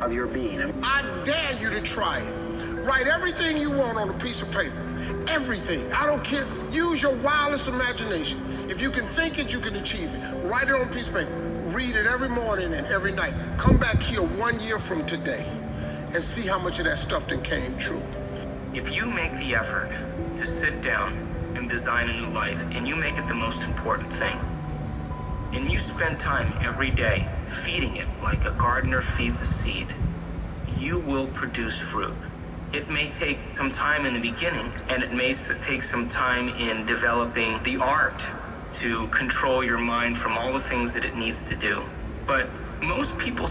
of your being. I dare you to try it. Write everything you want on a piece of paper. Everything. I don't care. Use your wildest imagination. If you can think it, you can achieve it. Write it on a piece of paper. Read it every morning and every night. Come back here 1 year from today and see how much of that stuff then came true. If you make the effort to sit down and design a new life, and you make it the most important thing, and you spend time every day feeding it like a gardener feeds a seed, you will produce fruit. It may take some time in the beginning, and it may take some time in developing the art to control your mind from all the things that it needs to do. But most people